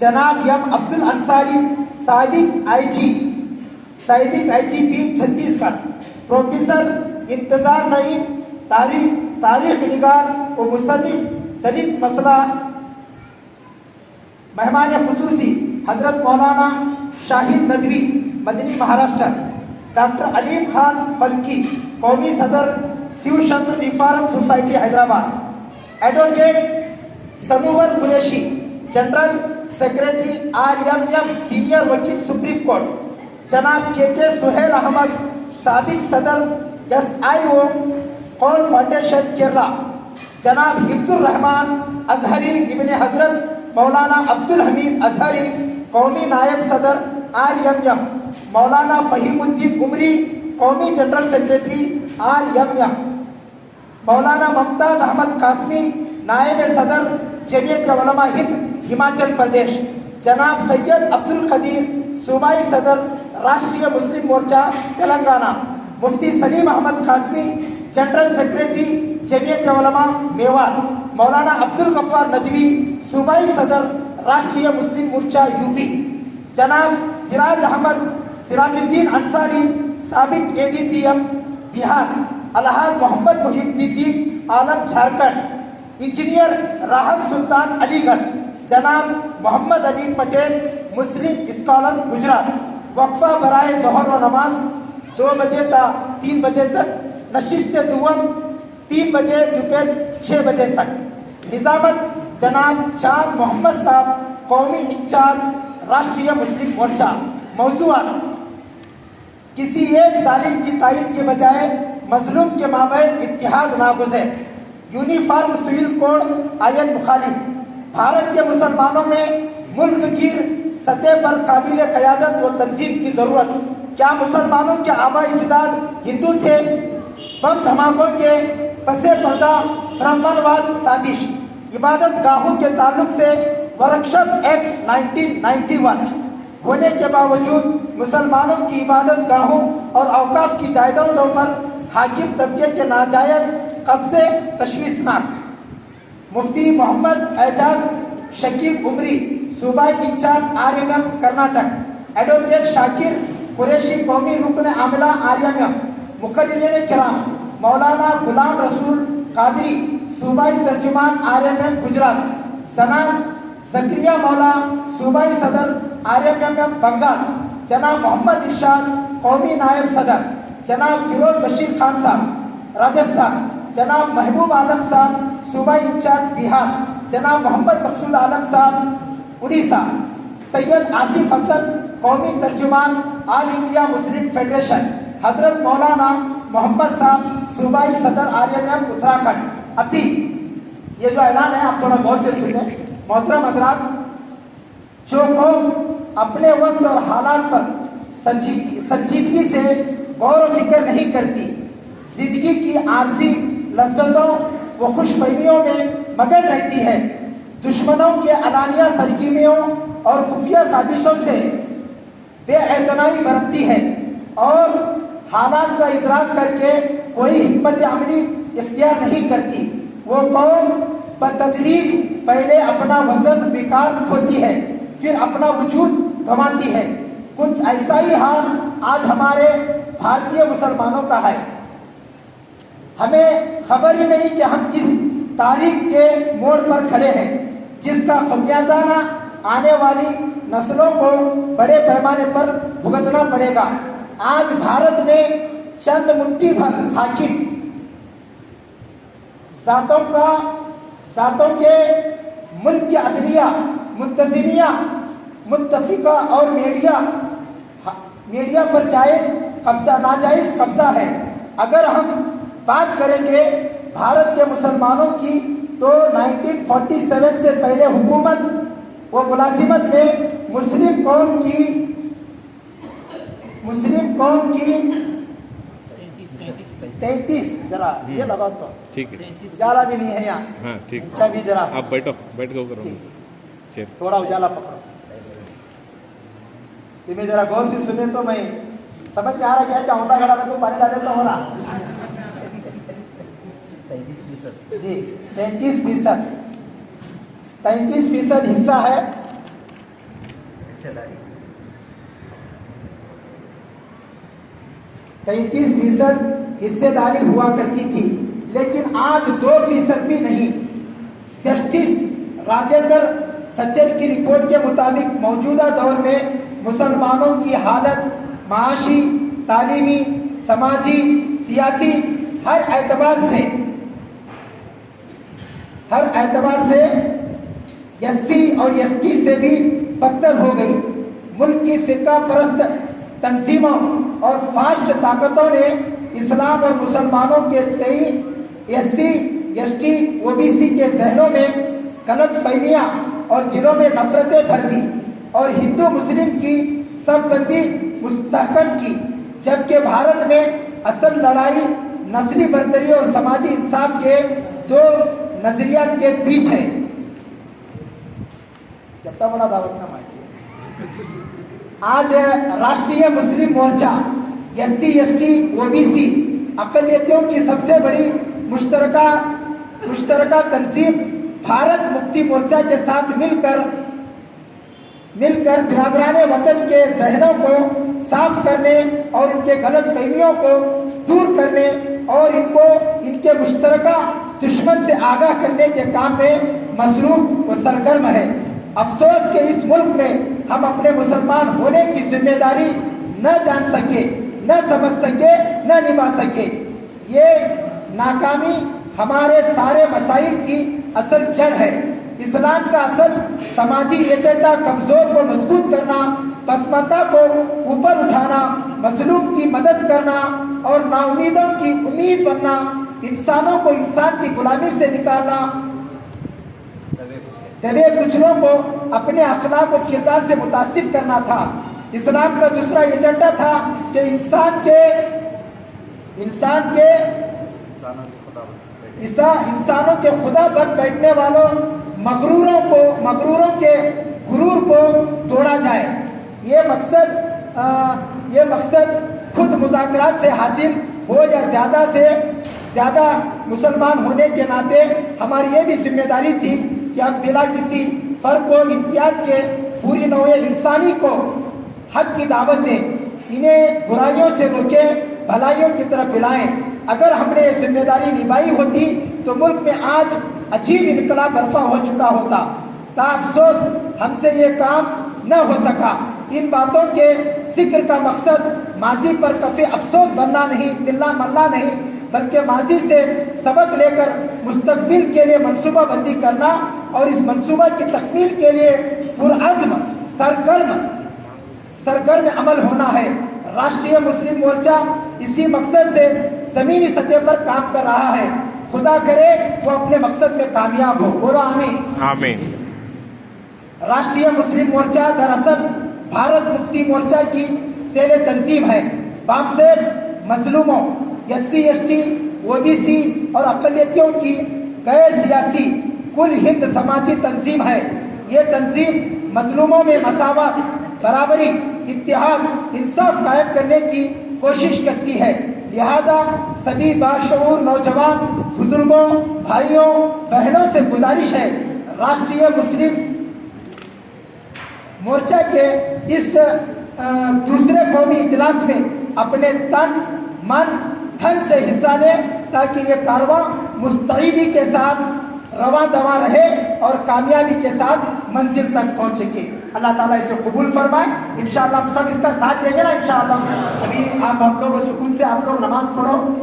जनाब एम अब्दुल अंसारी साबिक IGP Chhattisgarh, professor इंतजार नईम तारीख निगार व मुसन्निफ दलित मसला, मेहमान खुसूसी हजरत मौलाना शाहिद नदवी मदनी महाराष्ट्र, डॉक्टर अलीम खान फल्की कौमी सदर Shiv Chandra reform society Hyderabad, advocate Sanuwar Qureshi general secretary RMM senior वकील सुप्रीम कोर्ट, जनाब KK सुहेल अहमद साबिक सदर SIO कौल फाउंडेशन केरला, जनाब हिब्दुर रहमान अजहरी इब्न हजरत मौलाना अब्दुल हमीद अजहरी कौमी नायब सदर RMM, मौलाना फहीमुद्दीन उमरी कौमी जनरल सेक्रेटरी RMM, मौलाना मुमताज अहमद कासमी नायब सदर जमीयत उलमा हिंद हिमाचल प्रदेश, जनाब सैयद अब्दुल कदीर सूबाई सदर राष्ट्रीय मुस्लिम मोर्चा तेलंगाना, मुफ्ती सलीम अहमद कासमी जनरल सेक्रेटरी जमीयत उलमा मेवात, मौलाना अब्दुल गफ्फार नदवी सूबाई सदर राष्ट्रीय मुस्लिम मोर्चा UP, जनाब सिराजुद्दीन अंसारी साबिक ADPM बिहार, अलहाज मोहम्मद मुहिब्बुद्दीन आलम झारखंड, इंजीनियर राहत सुल्तान अलीगढ़, जनाब मोहम्मद अली पटेल मुस्लिम स्कॉलर गुजरात, वक्फा बराए ज़ोहर व नमाज 2 बजे से 3 बजे तक, नशिस्त दुवम 3 बजे दोपहर 6 बजे तक, निजामत जनाब चांद मोहम्मद साहब कौमी इंचार्ज राष्ट्रीय मुस्लिम मोर्चा। मौज़ूआत: किसी एक जालिम की तायीद के बजाय मजलूम के माबैन इत्तिहाद नागुज़र, यूनिफॉर्म सिविल कोड आयन मुखालिफ, भारत के मुसलमानों में मुल्क की सतह पर काबिल क़यादत व तंजीम की ज़रूरत। क्या मुसलमानों के आबा अजदाद हिंदू थे? बम धमाकों के पसे पर्दा ब्राह्मणवाद साजिश, इबादत गाहों के ताल्लुक से वर्कशॉप एक्ट 1991 होने के बावजूद मुसलमानों की इबादत गाहों और अवकाफ की जायदादों पर हाकिम तबके के नाजायज कब्जे तशवीशनाक। मुफ्ती मोहम्मद एजाज शकीब उमरी सूबाई in charge RMM Karnataka, advocate Shakir Qureshi कौमी रुकन आमला RMM, मुकर्रिरीन किराम मौलाना गुलाम रसूल कादरी सूबाई तर्जुमान RMM गुजरात, सनान जक्रिया मौला सूबाई सदर RMM बंगाल, जनाब मोहम्मद इरशाद कौमी नायब सदर, जनाब फिरोज बशीर खान साहब राजस्थान, जनाब महबूब आलम साहब सूबाई इंचार्ज बिहार, जनाब मोहम्मद मकसूद आलम साहब उड़ीसा, सैयद आसिफ हसन कौमी तर्जुमान ऑल इंडिया मुस्लिम फेडरेशन, हजरत मौलाना मोहम्मद साहब सूबाई सदर RMM उत्तराखंड। अभी ये जो ऐलान है आप थोड़ा गौर से सुने। मोहतरम हजरात, जो कौम अपने वक्त और हालात पर संजीदगी से गौर व फिक्र नहीं करती, जिंदगी की आर्जी लज्जतों व खुशफहमियों में मगन रहती है, दुश्मनों के अलानिया सरगर्मियों और खुफिया साजिशों से बेएतनाई बरतती है और हालात का इदराक करके कोई हिकमत अमली इख्तियार नहीं करती, वो कौम बतदरीज पहले अपना वजन बेकार खोती है, फिर अपना वजूद गंवाती है। कुछ ऐसा ही हाल आज हमारे भारतीय मुसलमानों का है। हमें खबर ही नहीं कि हम किस तारीख के मोड़ पर खड़े हैं, जिसका खमियाजाना आने वाली नस्लों को बड़े पैमाने पर भुगतना पड़ेगा। आज भारत में चंद मुट्ठी भर हाकिम जातों के मुल्क के अदलिया, मुंतजिमिया, मुत्तफिका और मीडिया पर जायज़ कब्जा नाजायज़ कब्जा है। अगर हम बात करेंगे भारत के मुसलमानों की, तो 1947 से पहले हुकूमत व मुलाजिमत में मुस्लिम कौम की 33 जरा ये लगाओ तो ठीक है, उजाला भी नहीं है यहाँ। हाँ ठीक, क्या भी जरा आप बैठो, बैठ के करो। चल थोड़ा उजाला पकड़ो। तुम्हें जरा गौर से सुने तो मैं समझ में आ रहा है क्या होता घड़ा में तो पानी डाले तो हो रहा। 33% जी 33% हिस्सा है کہیں 30% حصے داری ہوا کرتی تھی، لیکن آج 2% بھی نہیں۔ جسٹس راجندر سچر کی رپورٹ کے مطابق موجودہ دور میں مسلمانوں کی حالت معاشی، تعلیمی، سماجی، سیاسی ہر اعتبار سے یسی اور یسٹی سے بھی بدتر ہو گئی۔ ملک کی فرقہ پرست تنظیموں اور فاسٹ طاقتوں نے اسلام اور مسلمانوں کے تئیں S C S T O B C کے ذہنوں میں غلط فہمیاں اور دلوں میں نفرتیں بھر دی اور ہندو مسلم کی سب بندی مستحکم کی، جبکہ بھارت میں اصل لڑائی نسلی برتری اور سماجی انصاف کے دو نظریات کے بیچ ہے۔ کتنا بڑا دعوت نامہ ہے۔ آج Rashtriya Muslim Morcha, S C S T O B C اقلیتوں کی سب سے بڑی مشترکہ تنظیم بھارت مکتی مورچہ کے ساتھ مل کر برادران وطن کے ذہنوں کو صاف کرنے اور ان کے غلط فہمیوں کو دور کرنے اور ان کے مشترکہ دشمن سے آگاہ کرنے کے کام میں مصروف و سرگرم ہے۔ افسوس کہ اس ملک میں ہم اپنے مسلمان ہونے کی ذمہ داری نہ جان سکے، نہ سمجھ سکے، نہ نبھا سکے۔ یہ ناکامی ہمارے سارے مسائل کی اصل جڑ ہے۔ اسلام کا اصل سماجی ایجنڈا کمزور کو مضبوط کرنا، پسماندہ کو اوپر اٹھانا، مظلوم کی مدد کرنا اور نا امیدوں کی امید بننا، انسانوں کو انسان کی غلامی سے نکالنا، دبے کچلوں کو اپنے اخلاق و کردار سے متاثر کرنا تھا۔ اسلام کا دوسرا ایجنڈا تھا کہ انسانوں کے خدا بن بیٹھنے والوں مغروروں کے غرور کو توڑا جائے۔ یہ مقصد خود مذاکرات سے حاصل ہو یا زیادہ سے زیادہ مسلمان ہونے کے ناطے ہماری یہ بھی ذمہ داری تھی کہ ہم بلا کسی فرق و امتیاز کے پوری نوع انسانی کو حق کی دعوت دیں، انہیں برائیوں سے روکیں، بھلائیوں کی طرف بلائیں۔ اگر ہم نے یہ ذمہ داری نبھائی ہوتی تو ملک میں آج عجیب انقلاب برپا ہو چکا ہوتا۔ تاافسوس ہم سے یہ کام نہ ہو سکا۔ ان باتوں کے ذکر کا مقصد ماضی پر کفِ افسوس ملنا نہیں، بلکہ ماضی سے سبق لے کر مستقبل کے لیے منصوبہ بندی کرنا اور اس منصوبہ کی تکمیل کے لیے پرعزم سرگرم عمل ہونا ہے۔ راشٹریہ مسلم مورچہ اسی مقصد سے زمینی سطح پر کام کر رہا ہے۔ خدا کرے وہ اپنے مقصد میں کامیاب ہو، بولو آمین۔ آمین۔ راشٹریہ مسلم مورچہ دراصل بھارت مکتی مورچہ کی سیل تنظیم ہے۔ بامسیف مظلوموں، S C S T O B C اور اقلیتوں کی غیر سیاسی کل ہند سماجی تنظیم ہے۔ یہ تنظیم مظلوموں میں مساوات، برابری، اتحاد، انصاف قائم کرنے کی کوشش کرتی ہے۔ لہذا سبھی باشعور نوجوان، بزرگوں، بھائیوں، بہنوں سے گزارش ہے، راشٹریہ مسلم مورچہ کے اس دوسرے قومی اجلاس میں اپنے تن، من، دھن سے حصہ لیں تاکہ یہ کارواں مستعدی کے ساتھ رواں دواں رہے اور کامیابی کے ساتھ منزل تک پہنچ سکے۔ اللہ تعالیٰ اسے قبول فرمائے۔ انشاءاللہ ہم سب اس کا ساتھ دیں گے نا انشاءاللہ۔ ابھی ہم لوگ سکون سے آپ لوگ نماز پڑھو۔